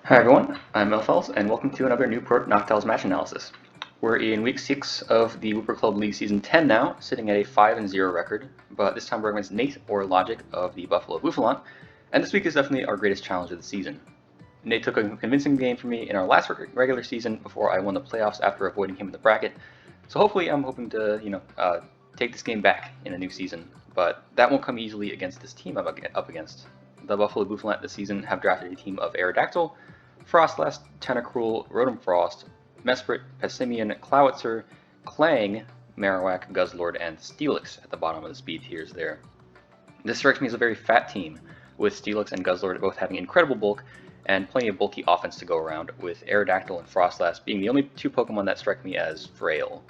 Hi everyone, I'm Noctowls, and welcome to another Newport Noctowls match analysis. We're in week 6 of the Whooper Club League Season 10 now, sitting at a 5-0 record, but this time we're against Nate, or Logic, of the Buffalo Bouffalant, and this week is definitely our greatest challenge of the season. Nate took a convincing game for me in our last regular season before I won the playoffs after avoiding him in the bracket, so hopefully I'm hoping to, take this game back in a new season, but that won't come easily against this team I'm up against. The Buffalo Bouffalant this season have drafted a team of Aerodactyl, Frostlast, Tentacruel, Rotom Frost, Mesprit, Pessimian, Clowitzer, Clang, Marowak, Guzzlord, and Steelix at the bottom of the speed tiers there. This strikes me as a very fat team, with Steelix and Guzzlord both having incredible bulk and plenty of bulky offense to go around, with Aerodactyl and Frostlast being the only two Pokemon that strike me as frail.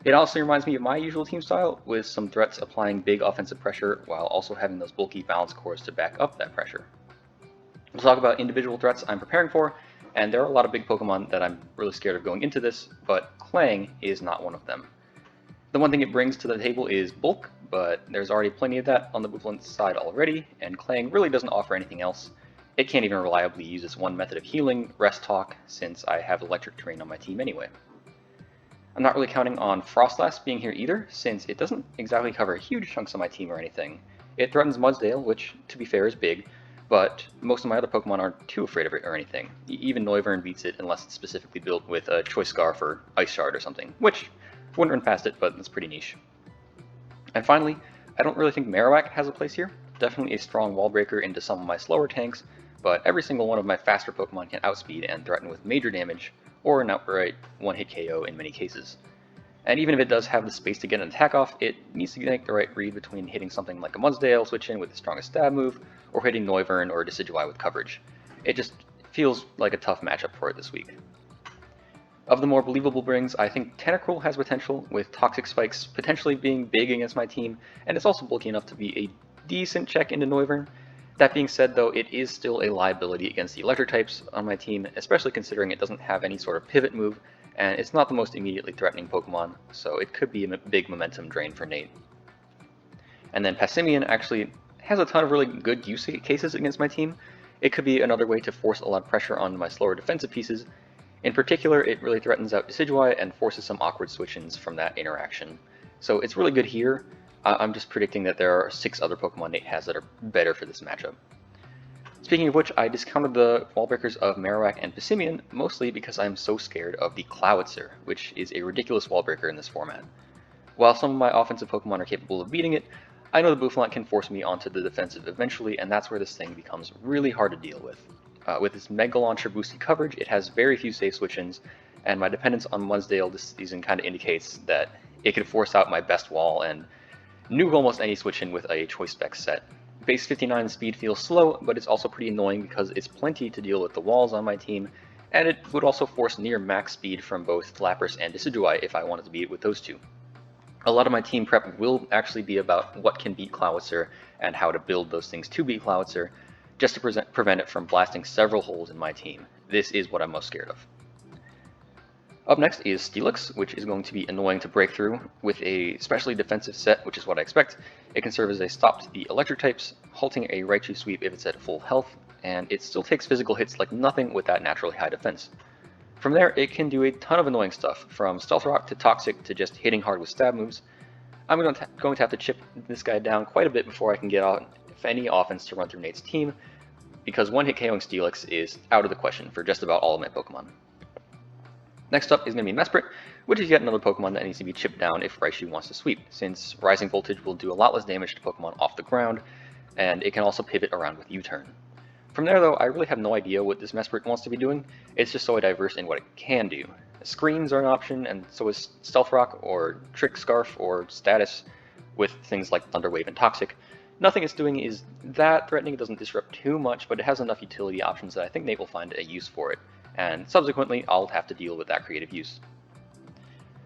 It also reminds me of my usual team style, with some threats applying big offensive pressure while also having those bulky balance cores to back up that pressure. We'll talk about individual threats I'm preparing for, and there are a lot of big Pokemon that I'm really scared of going into this, but Clang is not one of them. The one thing it brings to the table is bulk, but there's already plenty of that on the Bouffalant side already, and Clang really doesn't offer anything else. It can't even reliably use its one method of healing, Rest Talk, since I have Electric Terrain on my team anyway. I'm not really counting on Frostlast being here either, since it doesn't exactly cover huge chunks of my team or anything. It threatens Mudsdale, which, to be fair, is big, but most of my other Pokemon aren't too afraid of it or anything. Even Noivern beats it unless it's specifically built with a Choice Scarf or Ice Shard or something, which wouldn't run past it, but that's pretty niche. And finally, I don't really think Marowak has a place here. Definitely a strong wall breaker into some of my slower tanks, but every single one of my faster Pokemon can outspeed and threaten with major damage, or an outright one-hit KO in many cases. And even if it does have the space to get an attack off, it needs to make the right read between hitting something like a Mudsdale switch in with the strongest stab move, or hitting Noivern or Decidueye with coverage. It just feels like a tough matchup for it this week. Of the more believable brings, I think Tentacruel has potential, with Toxic Spikes potentially being big against my team, and it's also bulky enough to be a decent check into Noivern. That being said though, it is still a liability against the electric types on my team, especially considering it doesn't have any sort of pivot move, and it's not the most immediately threatening Pokemon, so it could be a big momentum drain for Nate. And then Pessimian actually has a ton of really good use cases against my team. It could be another way to force a lot of pressure on my slower defensive pieces. In particular, it really threatens out Decidueye and forces some awkward switch-ins from that interaction. So it's really good here. I'm just predicting that there are 6 other Pokemon Nate has that are better for this matchup. Speaking of which, I discounted the wall breakers of Marowak and Pessimian mostly because I'm so scared of the Clowitzer, which is a ridiculous wall breaker in this format. While some of my offensive Pokemon are capable of beating it, I know the Bouffalant can force me onto the defensive eventually, and that's where this thing becomes really hard to deal with. With its Mega Launcher boosted coverage, it has very few safe switch-ins, and my dependence on Mudsdale this season kind of indicates that it could force out my best wall and nuke almost any switch-in with a Choice Spec set. Base 59 speed feels slow, but it's also pretty annoying because it's plenty to deal with the walls on my team, and it would also force near max speed from both Lapras and Decidueye if I wanted to beat it with those two. A lot of my team prep will actually be about what can beat Clowitzer and how to build those things to beat Clowitzer, just to prevent it from blasting several holes in my team. This is what I'm most scared of. Up next is Steelix, which is going to be annoying to break through. With a specially defensive set, which is what I expect, it can serve as a stop to the electric types, halting a Raichu sweep if it's at full health, and it still takes physical hits like nothing with that naturally high defense. From there, it can do a ton of annoying stuff, from Stealth Rock to Toxic to just hitting hard with stab moves. I'm going to have to chip this guy down quite a bit before I can get out any offense to run through Nate's team, because one-hit KOing Steelix is out of the question for just about all of my Pokemon. Next up is going to be Mesprit, which is yet another Pokemon that needs to be chipped down if Raichu wants to sweep, since Rising Voltage will do a lot less damage to Pokemon off the ground, and it can also pivot around with U-turn. From there though, I really have no idea what this Mesprit wants to be doing. It's just so diverse in what it can do. Screens are an option, and so is Stealth Rock, or Trick Scarf, or Status, with things like Thunder Wave and Toxic. Nothing it's doing is that threatening, it doesn't disrupt too much, but it has enough utility options that I think Nate will find a use for it, and subsequently I'll have to deal with that creative use.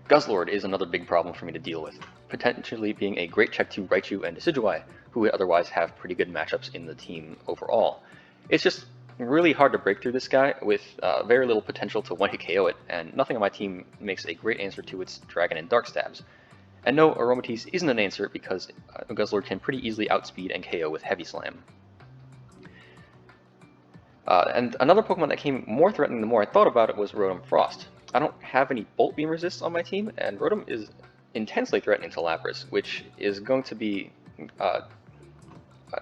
Guzzlord is another big problem for me to deal with, potentially being a great check to Raichu and Decidueye, who would otherwise have pretty good matchups in the team overall. It's just really hard to break through this guy with very little potential to one-hit KO it, and nothing on my team makes a great answer to its Dragon and Dark Stabs. And no, Aromatisse isn't an answer because Guzzlord can pretty easily outspeed and KO with Heavy Slam. And another Pokemon that came more threatening the more I thought about it was Rotom Frost. I don't have any Bolt Beam resists on my team, and Rotom is intensely threatening to Lapras, which is going to be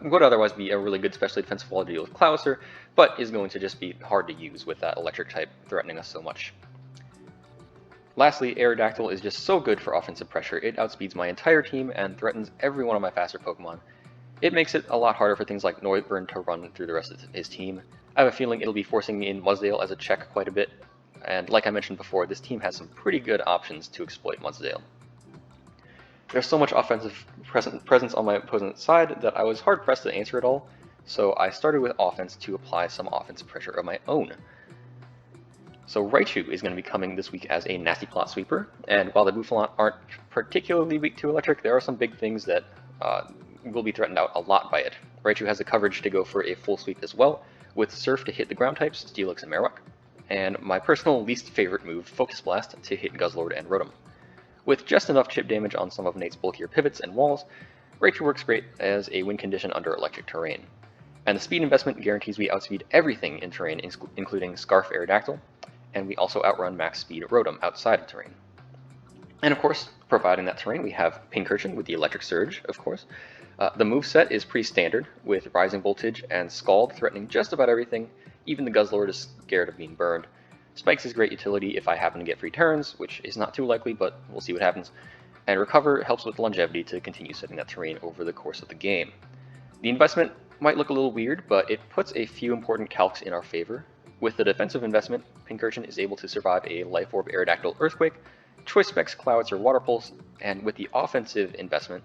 would otherwise be a really good specially defensive wall to deal with Clauser, but is going to just be hard to use with that electric type threatening us so much. Lastly, Aerodactyl is just so good for offensive pressure. It outspeeds my entire team and threatens every one of my faster Pokemon. It makes it a lot harder for things like Noivern to run through the rest of his team. I have a feeling it'll be forcing me in Mudsdale as a check quite a bit, and like I mentioned before, this team has some pretty good options to exploit Mudsdale. There's so much offensive presence on my opponent's side that I was hard-pressed to answer it all, so I started with offense to apply some offense pressure of my own. So Raichu is going to be coming this week as a Nasty Plot Sweeper, and while the Bouffalant aren't particularly weak to electric, there are some big things that will be threatened out a lot by it. Raichu has the coverage to go for a full sweep as well, with Surf to hit the ground types, Steelix and Marowak, and my personal least favorite move, Focus Blast, to hit Guzzlord and Rotom. With just enough chip damage on some of Nate's bulkier pivots and walls, Raichu works great as a win condition under electric terrain. And the speed investment guarantees we outspeed everything in terrain, including Scarf Aerodactyl, and we also outrun max speed Rotom outside of terrain. And of course, providing that terrain, we have Pincurchin with the Electric Surge, of course. The moveset is pretty standard, with Rising Voltage and Scald threatening just about everything. Even the Guzzlord is scared of being burned. Spikes is great utility if I happen to get free turns, which is not too likely, but we'll see what happens. And Recover helps with longevity to continue setting that terrain over the course of the game. The investment might look a little weird, but it puts a few important calcs in our favor. With the defensive investment, Pincurchin is able to survive a Life Orb Aerodactyl Earthquake, Choice Specs Clouds or Water Pulse, and with the offensive investment,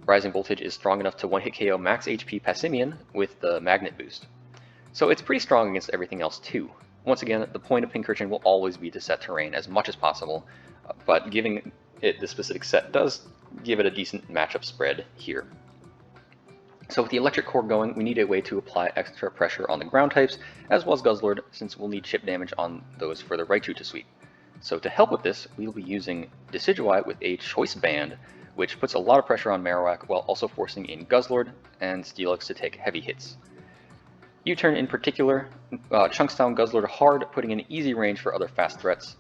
Rising Voltage is strong enough to one-hit KO max HP Passimian with the Magnet Boost. So it's pretty strong against everything else too. Once again, the point of Pincurchin will always be to set terrain as much as possible, but giving it the specific set does give it a decent matchup spread here. So with the Electric Core going, we need a way to apply extra pressure on the ground types, as well as Guzzlord, since we'll need chip damage on those for the Raichu to sweep. So to help with this, we'll be using Decidueye with a Choice Band, which puts a lot of pressure on Marowak while also forcing in Guzzlord and Steelix to take heavy hits. U-Turn in particular chunks down Guzzlord hard, putting an easy range for other fast threats.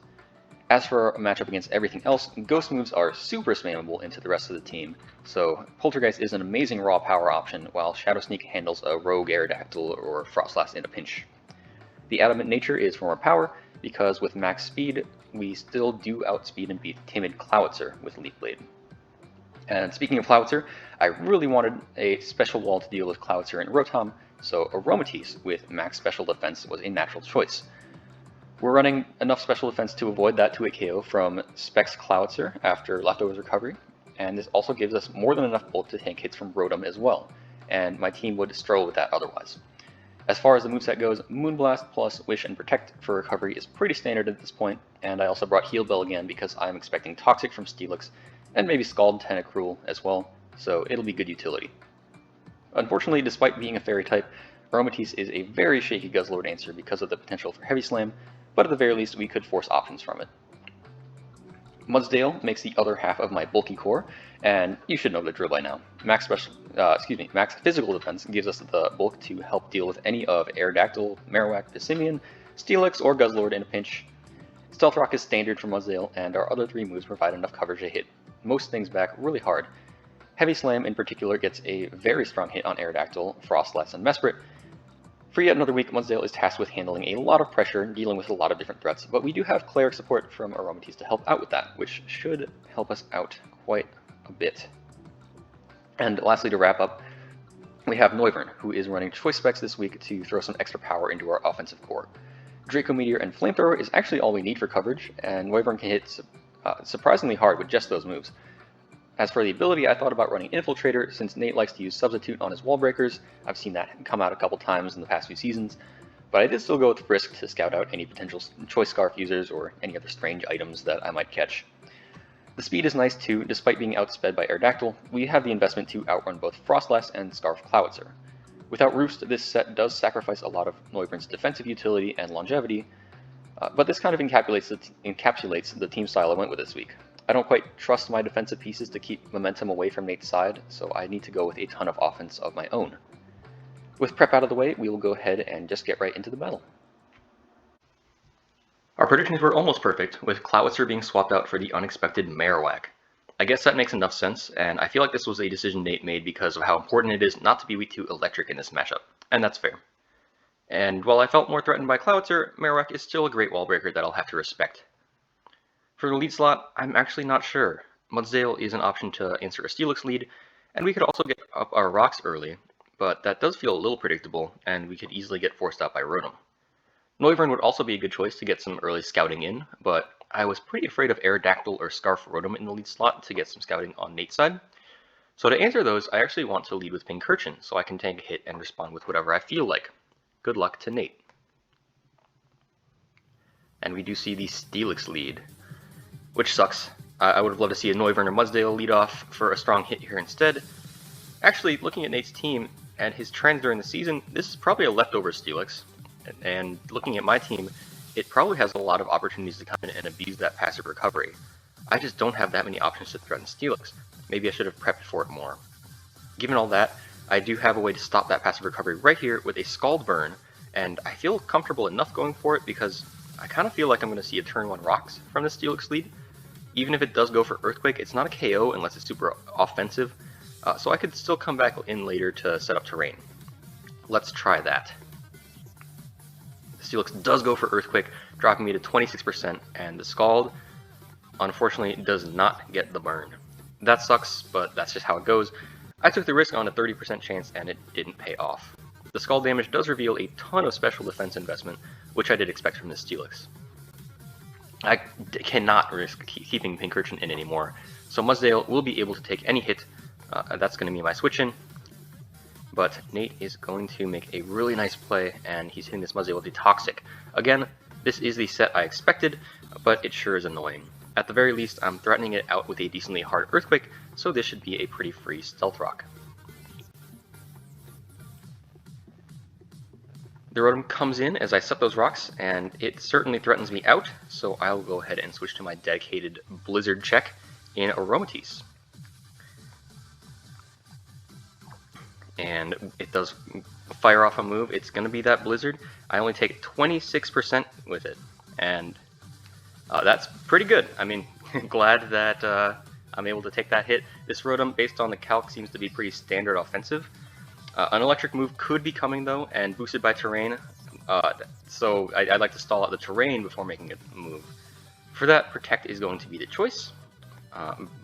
As for a matchup against everything else, Ghost moves are super spammable into the rest of the team, so Poltergeist is an amazing raw power option, while Shadow Sneak handles a Rogue Aerodactyl or Frostlass in a pinch. The Adamant Nature is for more power, because with max speed, we still do outspeed and beat timid Cloudser with Leaf Blade. And speaking of Cloudser, I really wanted a special wall to deal with Cloudser and Rotom, so Aromatisse with max special defense was a natural choice. We're running enough special defense to avoid that 2-hit KO from Specs Cloudser after Leftovers Recovery, and this also gives us more than enough bulk to tank hits from Rotom as well, and my team would struggle with that otherwise. As far as the moveset goes, Moonblast plus Wish and Protect for recovery is pretty standard at this point, and I also brought Heal Bell again because I'm expecting Toxic from Steelix, and maybe Scald and Tentacruel as well, so it'll be good utility. Unfortunately, despite being a fairy type, Aromatisse is a very shaky Guzzlord answer because of the potential for Heavy Slam, but at the very least we could force options from it. Mudsdale makes the other half of my bulky core, and you should know the drill by now. Max physical defense gives us the bulk to help deal with any of Aerodactyl, Marowak, Passimian, Steelix, or Guzzlord in a pinch. Stealth Rock is standard for Mudsdale, and our other three moves provide enough coverage to hit most things back really hard. Heavy Slam in particular gets a very strong hit on Aerodactyl, Frostlass, and Mesprit. For yet another week, Mudsdale is tasked with handling a lot of pressure, dealing with a lot of different threats, but we do have Cleric support from Aromatisse to help out with that, which should help us out quite a bit. And lastly, to wrap up, we have Noivern, who is running Choice Specs this week to throw some extra power into our offensive core. Draco Meteor and Flamethrower is actually all we need for coverage, and Noivern can hit surprisingly hard with just those moves. As for the ability, I thought about running Infiltrator, since Nate likes to use Substitute on his wall breakers. I've seen that come out a couple times in the past few seasons, but I did still go with Frisk to scout out any potential Choice Scarf users or any other strange items that I might catch. The speed is nice too. Despite being outsped by Aerodactyl, we have the investment to outrun both Frostlass and Scarf Cloudser. Without Roost, this set does sacrifice a lot of Noivern's defensive utility and longevity, but this kind of encapsulates the team style I went with this week. I don't quite trust my defensive pieces to keep momentum away from Nate's side, so I need to go with a ton of offense of my own. With prep out of the way, we will go ahead and just get right into the battle. Our predictions were almost perfect, with Clowitzer being swapped out for the unexpected Marowak. I guess that makes enough sense, and I feel like this was a decision Nate made because of how important it is not to be weak to Electric in this matchup, and that's fair. And while I felt more threatened by Clowitzer, Marowak is still a great wall breaker that I'll have to respect. For the lead slot, I'm actually not sure. Mudsdale is an option to insert a Steelix lead, and we could also get up our rocks early, but that does feel a little predictable, and we could easily get forced out by Rotom. Noivern would also be a good choice to get some early scouting in, but I was pretty afraid of Aerodactyl or Scarf Rotom in the lead slot to get some scouting on Nate's side. So to answer those, I actually want to lead with Pincurchin, so I can take a hit and respond with whatever I feel like. Good luck to Nate. And we do see the Steelix lead, which sucks. I would have loved to see a Noivern or Mudsdale lead off for a strong hit here instead. Actually, looking at Nate's team and his trends during the season, this is probably a leftover Steelix. And looking at my team, it probably has a lot of opportunities to come in and abuse that passive recovery. I just don't have that many options to threaten Steelix. Maybe I should have prepped for it more. Given all that, I do have a way to stop that passive recovery right here with a Scald Burn, and I feel comfortable enough going for it because I kind of feel like I'm going to see a turn 1 Rocks from the Steelix lead. Even if it does go for Earthquake, it's not a KO unless it's super offensive, so I could still come back in later to set up terrain. Let's try that. Steelix does go for Earthquake, dropping me to 26%, and the Scald, unfortunately, does not get the burn. That sucks, but that's just how it goes. I took the risk on a 30% chance, and it didn't pay off. The Scald damage does reveal a ton of special defense investment, which I did expect from this Steelix. I cannot risk keeping Pincurchin in anymore, so Mudsdale will be able to take any hit. That's going to be my switch-in. But Nate is going to make a really nice play, and he's hitting this Mudsdale with the Toxic. Again, this is the set I expected, but it sure is annoying. At the very least, I'm threatening it out with a decently hard Earthquake, so this should be a pretty free Stealth Rock. The Rotom comes in as I set those rocks, and it certainly threatens me out, so I'll go ahead and switch to my dedicated Blizzard check in Aromatisse. And it does fire off a move. It's going to be that Blizzard. I only take 26% with it, and that's pretty good. I mean, glad that I'm able to take that hit. This Rotom, based on the calc, seems to be pretty standard offensive. An electric move could be coming though, and boosted by terrain, so I'd like to stall out the terrain before making a move. For that, Protect is going to be the choice,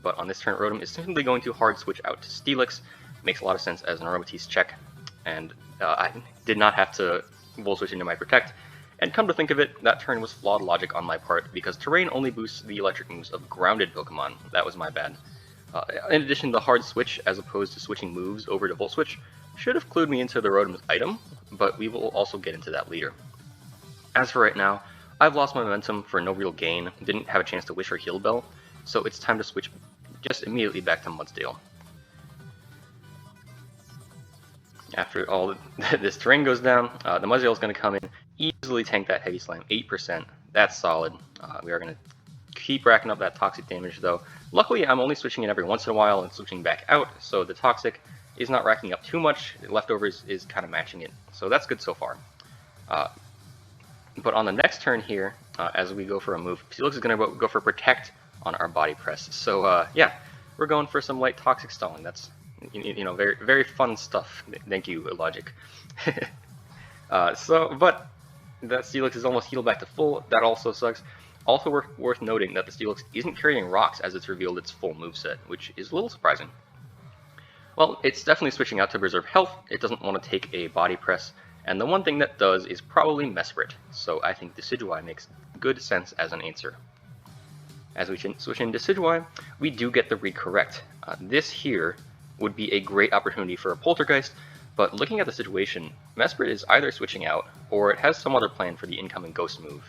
but on this turn, Rotom is simply going to hard switch out to Steelix. Makes a lot of sense as an Aromatisse check, and I did not have to Volt Switch into my Protect. And come to think of it, that turn was flawed logic on my part, because terrain only boosts the electric moves of grounded Pokemon. That was my bad. In addition, the hard switch, as opposed to switching moves over to Volt Switch, should have clued me into the Rotom's item, but we will also get into that later. As for right now, I've lost my momentum for no real gain, didn't have a chance to wish or Heal Bell, so it's time to switch just immediately back to Mudsdale. After all this terrain goes down, the Mudsdale is going to come in, easily tank that Heavy Slam, 8%. That's solid. We are going to keep racking up that Toxic damage though. Luckily, I'm only switching in every once in a while and switching back out, so the Toxic is not racking up too much. The Leftovers is kind of matching it, so that's good so far. But on the next turn here, as we go for a move, Steelix is going to go for Protect on our Body Press. So yeah, we're going for some light Toxic stalling. That's very, very fun stuff. Thank you, IllLogic. But that Steelix is almost healed back to full. That also sucks. Also worth noting that the Steelix isn't carrying rocks as it's revealed its full moveset, which is a little surprising. Well, it's definitely switching out to preserve health. It doesn't want to take a Body Press, and the one thing that does is probably Mesprit, so I think Decidueye makes good sense as an answer. As we switch in Decidueye, we do get the read correct. This here would be a great opportunity for a Poltergeist, but looking at the situation, Mesprit is either switching out, or it has some other plan for the incoming Ghost move.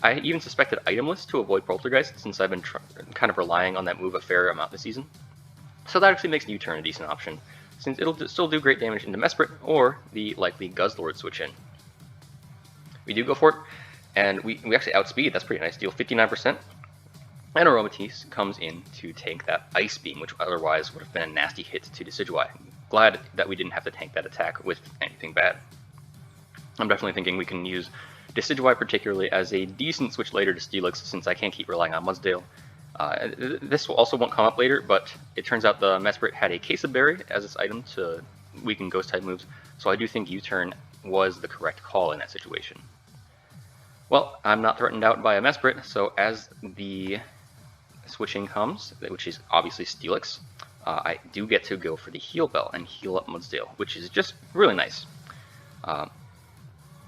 I even suspected Itemless to avoid Poltergeist, since I've been kind of relying on that move a fair amount this season. So that actually makes U-Turn a decent option, since it'll still do great damage into Mesprit, or the likely Guzzlord switch in. We do go for it, and we actually outspeed. That's pretty nice deal, 59%. And Aromatisse comes in to take that Ice Beam, which otherwise would have been a nasty hit to Decidueye. glad that we didn't have to tank that attack with anything bad. I'm definitely thinking we can use Decidueye particularly as a decent switch later to Steelix, since I can't keep relying on Mudsdale. This also won't come up later, but it turns out the Mesprit had a Case of Berry as its item to weaken ghost type moves, so I do think U-turn was the correct call in that situation. Well, I'm not threatened out by a Mesprit, so as the switching comes, which is obviously Steelix, I do get to go for the Heal Bell and heal up Mudsdale, which is just really nice.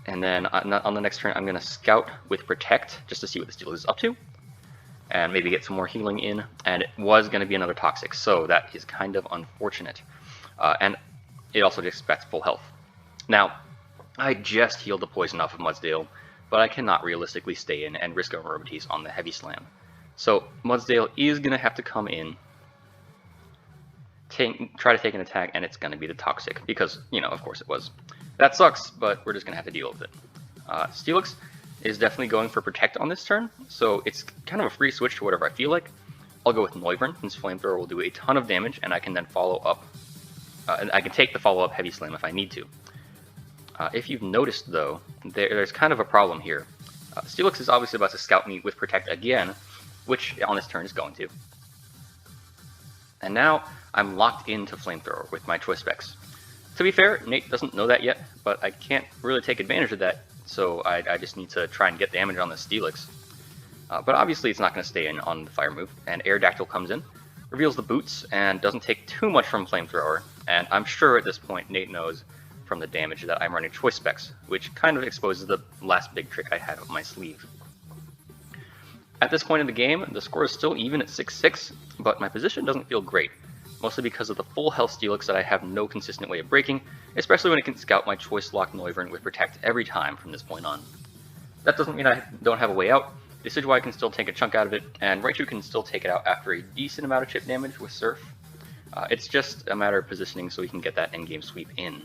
And then on the next turn, I'm going to Scout with Protect just to see what the Steelix is up to, and maybe get some more healing in. And it was going to be another Toxic, so that is kind of unfortunate. And it also just expects full health. Now, I just healed the poison off of Mudsdale, but I cannot realistically stay in and risk Aromatisse on the Heavy Slam. So Mudsdale is going to have to come in, try to take an attack, and it's going to be the Toxic, because, you know, of course it was. That sucks, but we're just going to have to deal with it. Steelix is definitely going for Protect on this turn, so it's kind of a free switch to whatever I feel like. I'll go with Noivern, since Flamethrower will do a ton of damage, and I can then follow up. And I can take the follow-up Heavy Slam if I need to. If you've noticed, though, there's kind of a problem here. Steelix is obviously about to Scout me with Protect again, which on this turn is going to. And now I'm locked into Flamethrower with my Choice Specs. To be fair, Nate doesn't know that yet, but I can't really take advantage of that, so I just need to try and get damage on the Steelix. But obviously it's not going to stay in on the Fire move, and Aerodactyl comes in, reveals the boots, and doesn't take too much from Flamethrower, and I'm sure at this point Nate knows from the damage that I'm running Choice Specs, which kind of exposes the last big trick I had up my sleeve. At this point in the game, the score is still even at 6-6, but my position doesn't feel great, mostly because of the full health Steelix that I have no consistent way of breaking, especially when it can Scout my Choice Lock Noivern with Protect every time from this point on. That doesn't mean I don't have a way out. Decidueye can still take a chunk out of it, and Raichu can still take it out after a decent amount of chip damage with Surf. It's just a matter of positioning so we can get that endgame sweep in.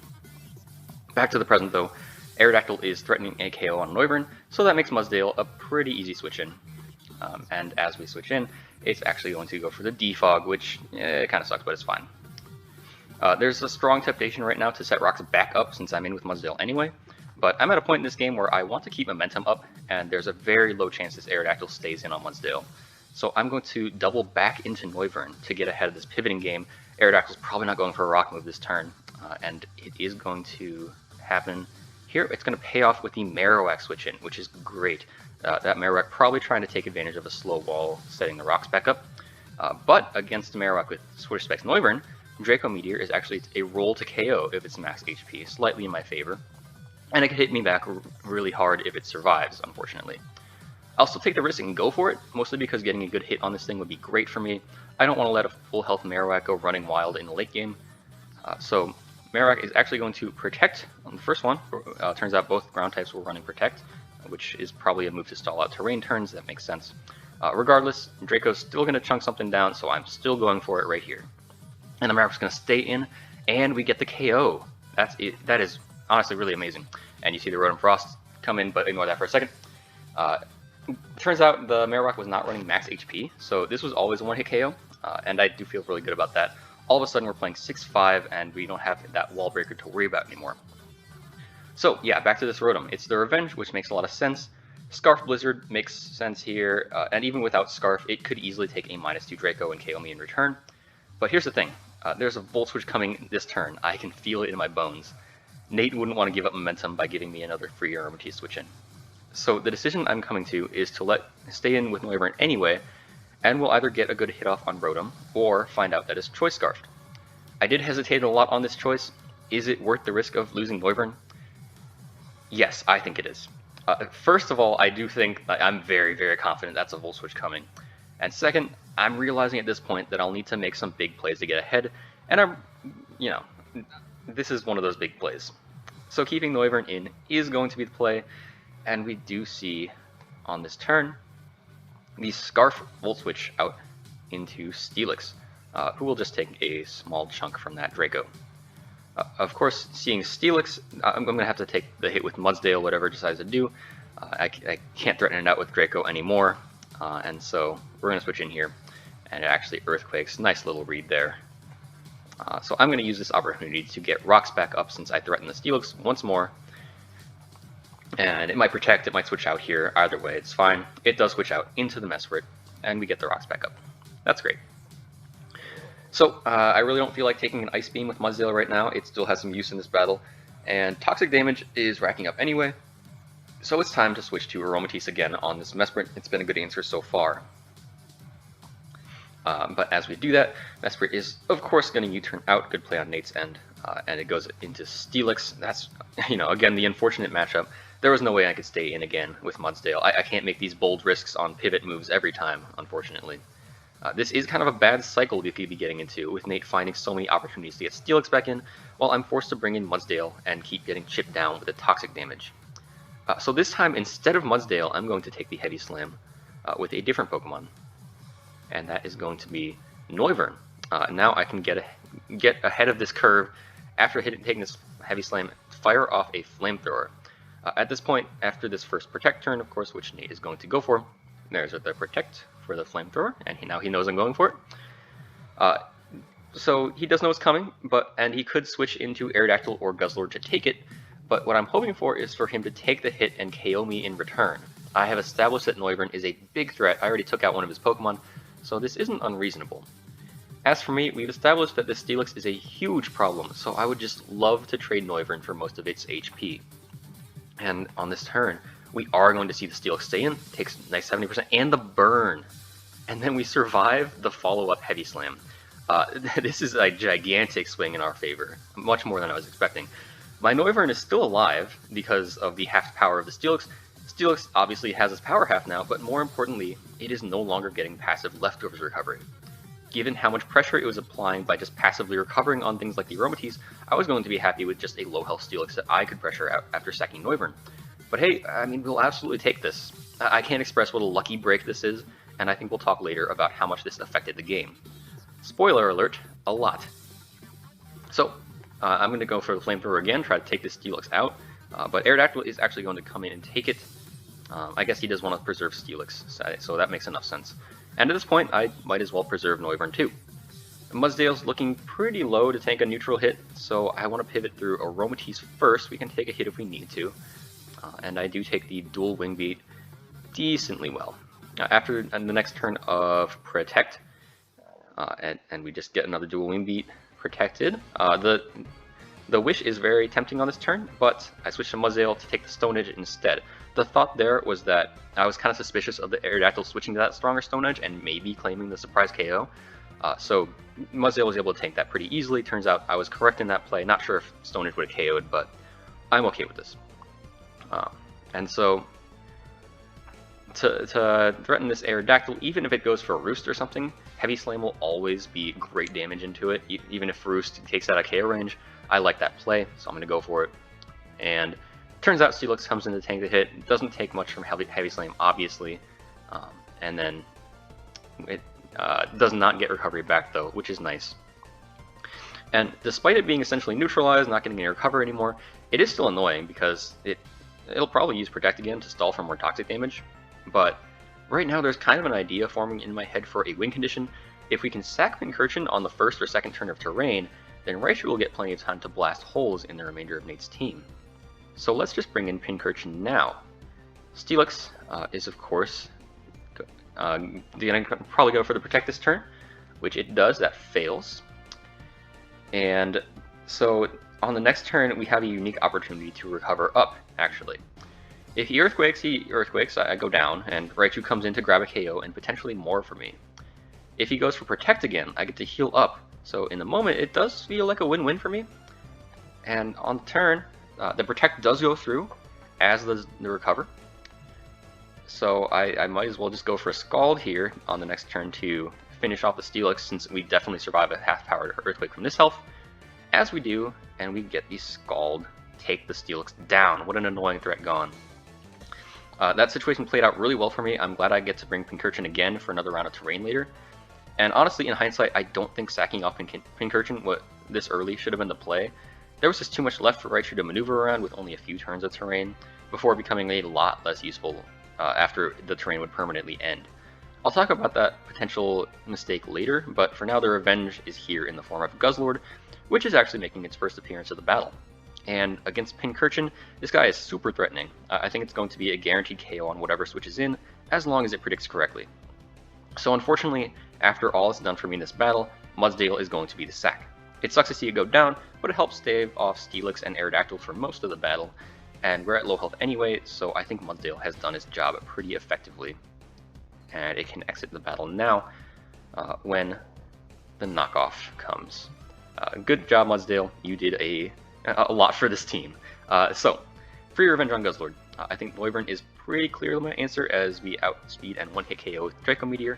Back to the present though, Aerodactyl is threatening a KO on Noivern, so that makes Mudsdale a pretty easy switch in. And as we switch in, it's actually going to go for the Defog, which it kind of sucks, but it's fine. There's a strong temptation right now to set rocks back up since I'm in with Mudsdale anyway, but I'm at a point in this game where I want to keep momentum up, and there's a very low chance this Aerodactyl stays in on Mudsdale. So I'm going to double back into Noivern to get ahead of this pivoting game. Aerodactyl's probably not going for a rock move this turn, and it is going to happen here. It's going to pay off with the Marowak switch in, which is great. That Marowak probably trying to take advantage of a slow wall, setting the rocks back up. But against Marowak with Switch Specs Noivern, Draco Meteor is actually a roll to KO if it's max HP, slightly in my favor. And it can hit me back really hard if it survives, unfortunately. I'll still take the risk and go for it, mostly because getting a good hit on this thing would be great for me. I don't want to let a full health Marowak go running wild in the late game. So Marowak is actually going to Protect on the first one. Turns out both ground types were running Protect, which is probably a move to stall out terrain turns. That makes sense. Regardless, Draco's still going to chunk something down, so I'm still going for it right here. And the Marowak's going to stay in, and we get the KO. That is honestly really amazing. And you see the Rotom Frost come in, but ignore that for a second. Turns out the Marowak was not running max HP, so this was always a one-hit KO, and I do feel really good about that. All of a sudden we're playing 6-5, and we don't have that wall breaker to worry about anymore. So yeah, back to this Rotom. It's the Revenge, which makes a lot of sense. Scarf Blizzard makes sense here, and even without Scarf, it could easily take a -2 Draco and KO me in return. But here's the thing, there's a Volt Switch coming this turn. I can feel it in my bones. Nate wouldn't want to give up momentum by giving me another free Aromatisse switch in. So the decision I'm coming to is to stay in with Noivern anyway, and we'll either get a good hit off on Rotom, or find out that it's Choice Scarfed. I did hesitate a lot on this choice. Is it worth the risk of losing Noivern? Yes, I think it is. First of all, I do think I'm very, very confident that's a Volt Switch coming. And second, I'm realizing at this point that I'll need to make some big plays to get ahead, and this is one of those big plays. So keeping Noivern in is going to be the play, and we do see on this turn the Scarf Volt Switch out into Steelix, who will just take a small chunk from that Draco. Of course, seeing Steelix, I'm going to have to take the hit with Mudsdale, whatever it decides to do. I can't threaten it out with Draco anymore, and so we're going to switch in here, and it actually Earthquakes. Nice little read there. So I'm going to use this opportunity to get rocks back up since I threatened the Steelix once more. And it might protect, it might switch out here. Either way, it's fine. It does switch out into the Mesprit, and we get the rocks back up. That's great. So I really don't feel like taking an Ice Beam with Mudsdale right now. It still has some use in this battle, and toxic damage is racking up anyway. So it's time to switch to Aromatisse again on this Mesprit. It's been a good answer so far. But as we do that, Mesprit is of course going to U-turn out. Good play on Nate's end, and it goes into Steelix. That's, again, the unfortunate matchup. There was no way I could stay in again with Mudsdale. I can't make these bold risks on pivot moves every time, unfortunately. This is kind of a bad cycle we could be getting into, with Nate finding so many opportunities to get Steelix back in, while I'm forced to bring in Mudsdale and keep getting chipped down with the toxic damage. So this time, instead of Mudsdale, I'm going to take the Heavy Slam with a different Pokemon, and that is going to be Noivern. Now I can get ahead of this curve after taking this Heavy Slam, fire off a Flamethrower. At this point, after this first Protect turn, of course, which Nate is going to go for, there's the Protect for the Flamethrower, and now he knows I'm going for it. So he does know it's coming, and he could switch into Aerodactyl or Guzzlord to take it, but what I'm hoping for is for him to take the hit and KO me in return. I have established that Noivern is a big threat. I already took out one of his Pokemon, so this isn't unreasonable. As for me, we've established that this Steelix is a huge problem, so I would just love to trade Noivern for most of its HP. And on this turn, we are going to see the Steelix stay in, takes nice 70%, and the burn. And then we survive the follow-up Heavy Slam. This is a gigantic swing in our favor, much more than I was expecting. My Noivern is still alive because of the half power of the Steelix. Steelix obviously has its power half now, but more importantly, it is no longer getting passive leftovers recovery. Given how much pressure it was applying by just passively recovering on things like the Aromatisse, I was going to be happy with just a low health Steelix that I could pressure out after sacking Noivern. But hey, I mean, we'll absolutely take this. I can't express what a lucky break this is, and I think we'll talk later about how much this affected the game. Spoiler alert, a lot. So, I'm going to go for the Flamethrower again, try to take this Steelix out, but Aerodactyl is actually going to come in and take it. I guess he does want to preserve Steelix, so that makes enough sense. And at this point, I might as well preserve Noivern too. Mudsdale's looking pretty low to tank a neutral hit, so I want to pivot through Aromatisse first. We can take a hit if we need to, and I do take the dual Wing Beat decently well. After the next turn of Protect, and we just get another dual Wing Beat protected. The Wish is very tempting on this turn, but I switched to Mudsdale to take the Stone Edge instead. The thought there was that I was kind of suspicious of the Aerodactyl switching to that stronger Stone Edge and maybe claiming the surprise KO. So Mudsdale was able to tank that pretty easily. Turns out I was correct in that play. Not sure if Stone Edge would have KO'd, but I'm okay with this. And so to threaten this Aerodactyl, even if it goes for a Roost or something, Heavy Slam will always be great damage into it. Even if Roost takes out a KO range, I like that play, so I'm going to go for it. And turns out Steelix comes in to tank the hit. It doesn't take much from Heavy Slam, obviously. And then it does not get recovery back, though, which is nice. And despite it being essentially neutralized, not getting any recovery anymore, it is still annoying because it'll probably use Protect again to stall for more toxic damage. But right now there's kind of an idea forming in my head for a win condition. If we can sack Pincurchin on the first or second turn of terrain, then Raichu will get plenty of time to blast holes in the remainder of Nate's team. So let's just bring in Pincurchin now. Steelix is of course probably go for the Protect this turn, which it does. That fails. And so on the next turn we have a unique opportunity to recover up, actually. If he Earthquakes, I go down, and Raichu comes in to grab a KO and potentially more for me. If he goes for Protect again, I get to heal up, so in the moment it does feel like a win-win for me. And on the turn, the Protect does go through, as does the Recover. So I might as well just go for a Scald here on the next turn to finish off the Steelix, since we definitely survive a half-powered Earthquake from this health. As we do, and we get the Scald, take the Steelix down. What an annoying threat gone. That situation played out really well for me. I'm glad I get to bring Pincurchin again for another round of terrain later. And honestly, in hindsight, I don't think sacking off Pincurchin this early should have been the play. There was just too much left for Raichu to maneuver around with only a few turns of terrain, before becoming a lot less useful after the terrain would permanently end. I'll talk about that potential mistake later, but for now the revenge is here in the form of Guzzlord, which is actually making its first appearance of the battle. And against Pincurchin, this guy is super threatening. I think it's going to be a guaranteed KO on whatever switches in, as long as it predicts correctly. So unfortunately, after all is done for me in this battle, Mudsdale is going to be the sack. It sucks to see it go down, but it helps stave off Steelix and Aerodactyl for most of the battle, and we're at low health anyway, so I think Mudsdale has done his job pretty effectively. And it can exit the battle now when the knockoff comes. Good job, Mudsdale. You did a lot for this team. So, free revenge on Guzzlord. I think Noivern is pretty clearly my answer as we outspeed and one-hit KO with Draco Meteor.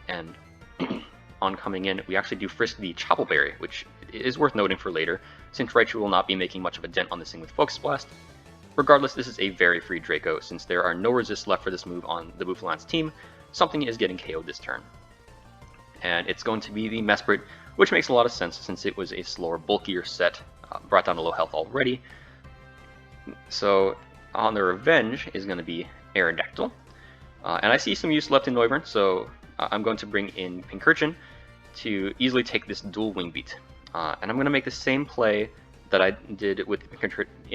And on coming in, we actually do frisk the Choppleberry, which is worth noting for later, since Raichu will not be making much of a dent on this thing with Focus Blast. Regardless, this is a very free Draco, since there are no resists left for this move on the Bouffalant's team. Something is getting KO'd this turn. And it's going to be the Mesprit, which makes a lot of sense since it was a slower, bulkier set, brought down to low health already. So on the revenge is going to be Aerodactyl. And I see some use left in Noivern, so I'm going to bring in Pincurchin to easily take this dual Wing Beat. And I'm going to make the same play that I did with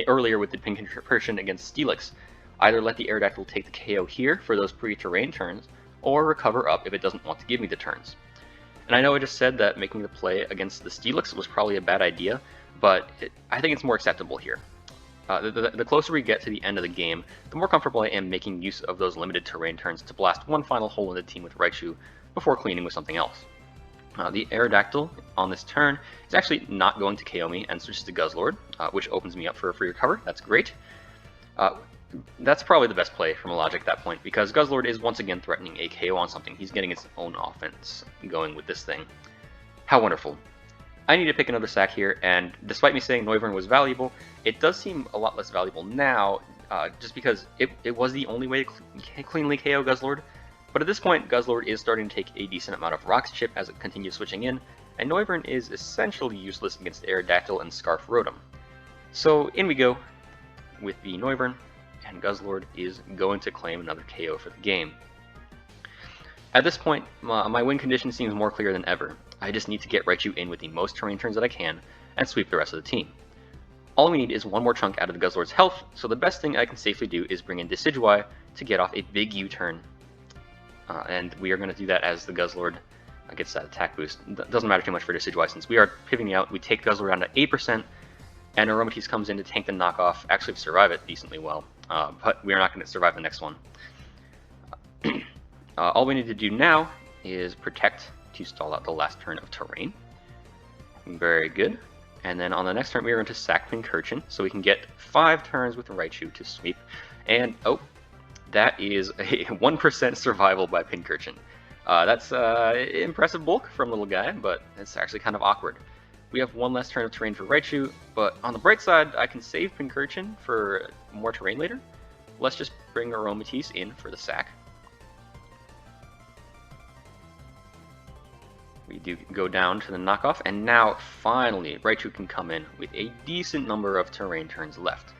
earlier with the Pincurchin against Steelix. Either let the Aerodactyl take the KO here for those pre-terrain turns, or recover up if it doesn't want to give me the turns. And I know I just said that making the play against the Steelix was probably a bad idea, but I think it's more acceptable here. The closer we get to the end of the game, the more comfortable I am making use of those limited terrain turns to blast one final hole in the team with Raichu before cleaning with something else. The Aerodactyl on this turn is actually not going to KO me and switches to Guzzlord, which opens me up for a free recover. That's great. That's probably the best play from IllLogic at that point, because Guzzlord is once again threatening a KO on something. He's getting its own offense going with this thing. How wonderful. I need to pick another sack here, and despite me saying Noivern was valuable, it does seem a lot less valuable now, just because it was the only way to cleanly KO Guzzlord. But at this point, Guzzlord is starting to take a decent amount of Rock Chip as it continues switching in, and Noivern is essentially useless against Aerodactyl and Scarf Rotom. So in we go with the Noivern, and Guzzlord is going to claim another KO for the game. At this point, my win condition seems more clear than ever. I just need to get Raichu in with the most terrain turns that I can, and sweep the rest of the team. All we need is one more chunk out of the Guzzlord's health, so the best thing I can safely do is bring in Decidueye to get off a big U-turn. And we are going to do that as the Guzzlord gets that attack boost. Doesn't matter too much for Decidueye since we are pivoting out. We take Guzzlord down to 8%, and Aromatisse comes in to tank the knockoff, actually survive it decently well, but we are not going to survive the next one. All we need to do now is protect to stall out the last turn of terrain. Very good. And then on the next turn we are going to sack Pincurchin, so we can get 5 turns with Raichu to sweep. And oh, that is a 1% survival by Pincurchin. That's impressive bulk from little guy, but it's actually kind of awkward. We have one less turn of terrain for Raichu, but on the bright side, I can save Pincurchin for more terrain later. Let's just bring Aromatisse in for the sack. We do go down to the knockoff, and now finally Raichu can come in with a decent number of terrain turns left.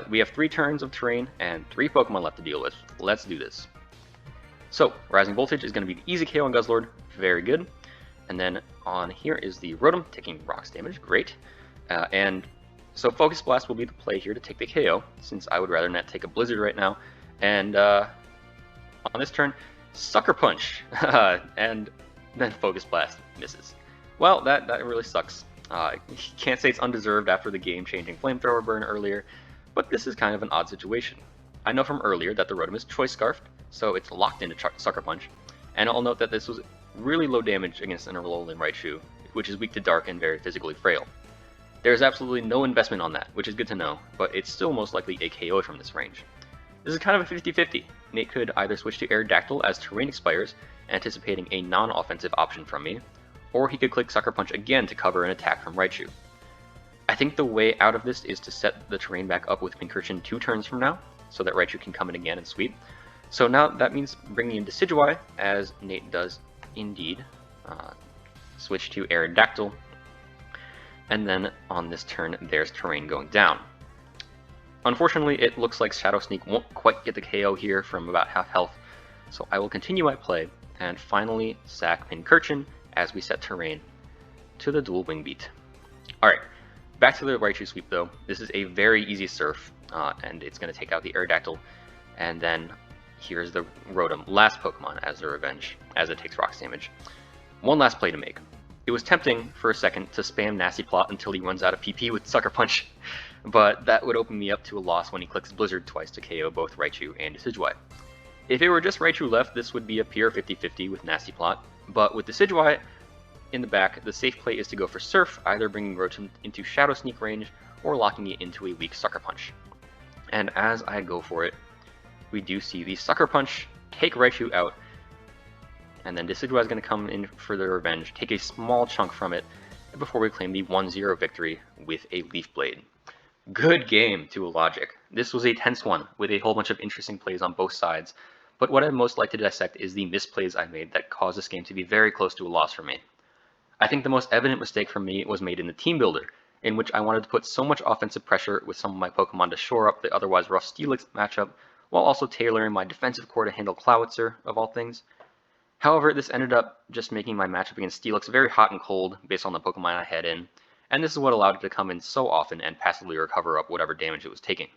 We have 3 turns of terrain and 3 Pokemon left to deal with. Let's do this. So, Rising Voltage is going to be the easy KO on Guzzlord. Very good. And then on here is the Rotom, taking Rocks damage. Great. And so Focus Blast will be the play here to take the KO, since I would rather not take a Blizzard right now. And on this turn, Sucker Punch. And then Focus Blast misses. Well, that really sucks. Can't say it's undeserved after the game-changing Flamethrower burn earlier, but this is kind of an odd situation. I know from earlier that the Rotom is Choice Scarfed, so it's locked into Sucker Punch, and I'll note that this was really low damage against an Alolan Raichu, which is weak to Dark and very physically frail. There's absolutely no investment on that, which is good to know, but it's still most likely a KO from this range. This is kind of a 50-50. Nate could either switch to Aerodactyl as terrain expires, anticipating a non-offensive option from me, or he could click Sucker Punch again to cover an attack from Raichu. I think the way out of this is to set the terrain back up with Pincurchin 2 turns from now, so that Raichu can come in again and sweep. So now that means bringing in Decidueye, as Nate does indeed. Switch to Aerodactyl, and then on this turn there's terrain going down. Unfortunately, it looks like Shadow Sneak won't quite get the KO here from about half health, So I will continue my play and finally sack Pincurchin as we set terrain to the dual wing beat. Alright, back to the Raichu sweep though. This is a very easy surf, and it's going to take out the Aerodactyl, and then here's the Rotom, last Pokemon as a revenge, as it takes rocks damage. One last play to make. It was tempting for a second to spam Nasty Plot until he runs out of PP with Sucker Punch, but that would open me up to a loss when he clicks Blizzard twice to KO both Raichu and Decidueye. If it were just Raichu left, this would be a pure 50-50 with Nasty Plot, but with Decidueye in the back, the safe play is to go for Surf, either bringing Rotom into Shadow Sneak range or locking it into a weak Sucker Punch. And as I go for it, we do see the Sucker Punch take Raichu out, and then Decidueye is going to come in for the revenge, take a small chunk from it, before we claim the 1-0 victory with a Leaf Blade. Good game to IllLogic. This was a tense one, with a whole bunch of interesting plays on both sides, but what I'd most like to dissect is the misplays I made that caused this game to be very close to a loss for me. I think the most evident mistake for me was made in the Teambuilder, in which I wanted to put so much offensive pressure with some of my Pokemon to shore up the otherwise rough Steelix matchup, while also tailoring my defensive core to handle Clowitzer, of all things. However, this ended up just making my matchup against Steelix very hot and cold based on the Pokemon I had in, and this is what allowed it to come in so often and passively recover up whatever damage it was taking.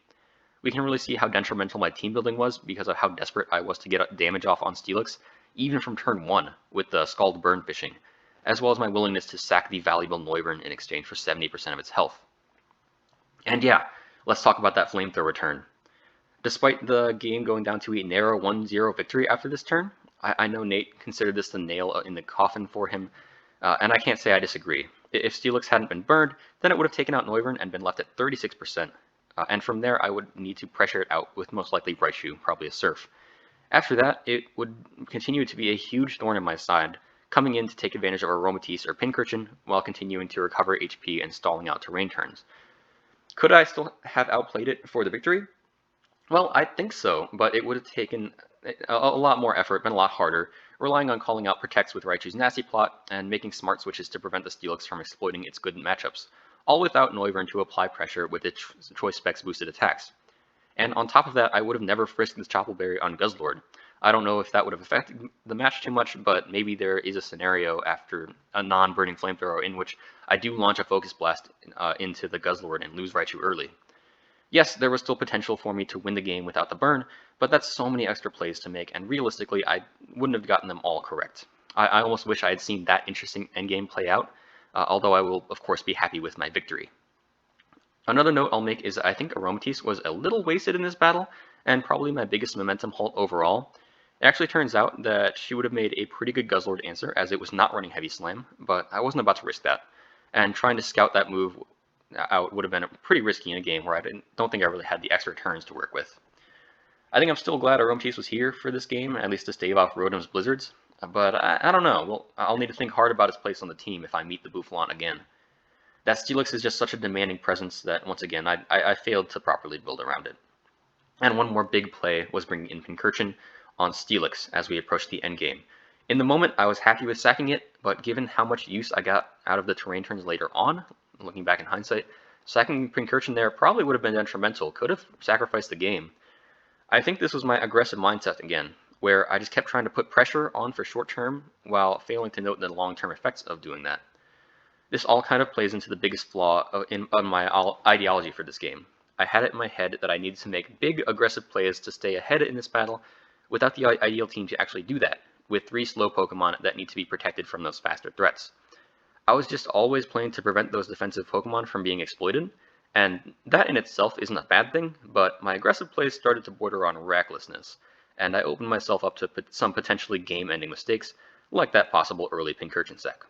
We can really see how detrimental my team building was because of how desperate I was to get damage off on Steelix, even from turn 1 with the Scald Burn fishing, as well as my willingness to sack the valuable Noivern in exchange for 70% of its health. And yeah, let's talk about that Flamethrower turn. Despite the game going down to a narrow 1-0 victory after this turn, I know Nate considered this the nail in the coffin for him, and I can't say I disagree. If Steelix hadn't been burned, then it would have taken out Noivern and been left at 36%, and from there I would need to pressure it out with most likely Raichu, probably a Surf. After that, it would continue to be a huge thorn in my side, coming in to take advantage of Aromatisse or Pincurchin while continuing to recover HP and stalling out terrain turns. Could I still have outplayed it for the victory? Well, I think so, but it would have taken a lot more effort, been a lot harder, relying on calling out Protects with Raichu's Nasty Plot and making smart switches to prevent the Steelix from exploiting its good matchups, all without Noivern to apply pressure with its Choice Specs boosted attacks. And on top of that, I would have never frisked the Choppleberry on Guzzlord. I don't know if that would have affected the match too much, but maybe there is a scenario after a non-burning Flamethrower in which I do launch a Focus Blast into the Guzzlord and lose Raichu early. Yes, there was still potential for me to win the game without the burn, but that's so many extra plays to make, and realistically, I wouldn't have gotten them all correct. I almost wish I had seen that interesting endgame play out, although I will, of course, be happy with my victory. Another note I'll make is that I think Aromatisse was a little wasted in this battle, and probably my biggest momentum halt overall. It actually turns out that she would have made a pretty good Guzzlord answer, as it was not running Heavy Slam, but I wasn't about to risk that, and trying to scout that move out would have been pretty risky in a game where I don't think I really had the extra turns to work with. I think I'm still glad Aromatisse was here for this game, at least to stave off Rotom's Blizzards, but I don't know. Well, I'll need to think hard about his place on the team if I meet the Bouffalant again. That Steelix is just such a demanding presence that, once again, I failed to properly build around it. And one more big play was bringing in Pincurchin on Steelix as we approached the endgame. In the moment, I was happy with sacking it, but given how much use I got out of the terrain turns later on, looking back in hindsight, sacking Pincurchin there probably would have been detrimental, could have sacrificed the game. I think this was my aggressive mindset again, where I just kept trying to put pressure on for short term while failing to note the long-term effects of doing that. This all kind of plays into the biggest flaw in my ideology for this game. I had it in my head that I needed to make big aggressive plays to stay ahead in this battle without the ideal team to actually do that, with 3 slow Pokemon that need to be protected from those faster threats. I was just always playing to prevent those defensive Pokemon from being exploited, and that in itself isn't a bad thing, but my aggressive plays started to border on recklessness, and I opened myself up to some potentially game-ending mistakes, like that possible early Pincurchin sack.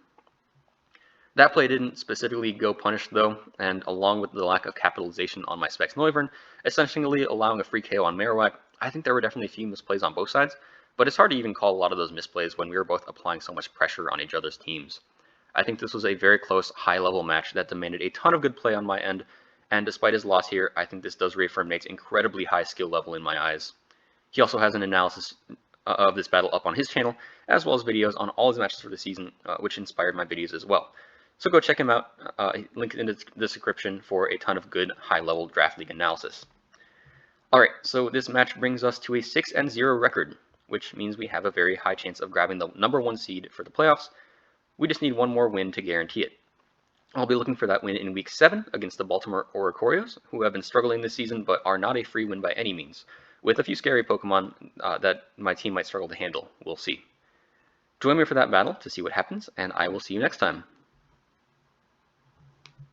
That play didn't specifically go punished though, and along with the lack of capitalization on my Specs Noivern, essentially allowing a free KO on Marowak, I think there were definitely a few misplays on both sides, but it's hard to even call a lot of those misplays when we were both applying so much pressure on each other's teams. I think this was a very close, high-level match that demanded a ton of good play on my end, and despite his loss here, I think this does reaffirm Nate's incredibly high skill level in my eyes. He also has an analysis of this battle up on his channel, as well as videos on all his matches for the season, which inspired my videos as well. So go check him out, link in the description for a ton of good high-level Draft League analysis. Alright, so this match brings us to a 6-0 record. which means we have a very high chance of grabbing the #1 seed for the playoffs. We just need one more win to guarantee it. I'll be looking for that win in Week 7 against the Baltimore Oricorios, who have been struggling this season but are not a free win by any means, with a few scary Pokemon that my team might struggle to handle. We'll see. Join me for that battle to see what happens, and I will see you next time.